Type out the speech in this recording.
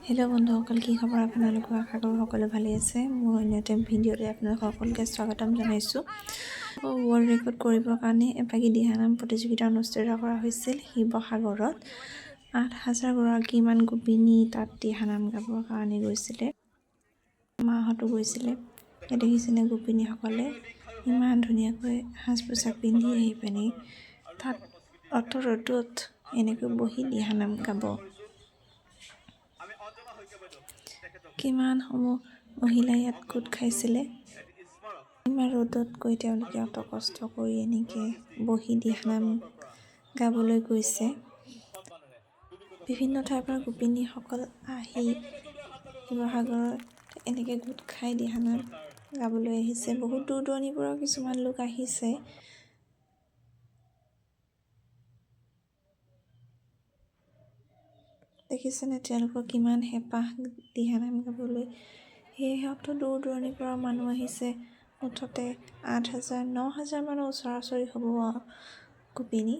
Hello' বন্ধুসকল, কি খবৰ? আপোনালোকক আশা কৰোঁ সকলো ভালে আছে। মোৰ অন্য এটা ভিডিঅ'লৈ আপোনালোক সকলোকে স্বাগতম জনাইছোঁ। ৱৰ্ল্ড ৰেকৰ্ড কৰিবৰ কাৰণে এপাকি দিহানাম প্ৰতিযোগিতা অনুষ্ঠিত কৰা হৈছিল শিৱসাগৰত। ৮,০০০ গৰাকীমান গোপিনী তাত দিহানাম গাবৰ কাৰণে গৈছিলে। মাহঁতো গৈছিলে। দেখিছেনে গোপিনীসকলে ইমান ধুনীয়াকৈ সাজ পোছাক পিন্ধি আহি পিনি তাত অত ৰ'দত এনেকৈ বহি দিহানাম গাব। কিমান সমূহ মহিলাই ইয়াত গোট খাইছিলে। ইমান ৰ'দত গৈ তেওঁলোকে অত কষ্ট কৰি এনেকৈ বহি দিহানাম গাবলৈ গৈছে। বিভিন্ন ঠাইৰ পৰা গোপিনীসকল আহি শিৱসাগৰত এনেকৈ গোট খাই দিহানাম গাবলৈ আহিছে। বহুত দূৰ দূৰণিৰ পৰাও কিছুমান লোক আহিছে। দেখিছেনে তেওঁলোকৰ কিমান হেঁপাহ দিহানাম গাবলৈ। সেয়েহে অত দূৰ দূৰণিৰ পৰা মানুহ আহিছে। মুঠতে ৮,০০০, ৯,০০০ মানৰ ওচৰা-ওচৰি হ'ব গোপিনী।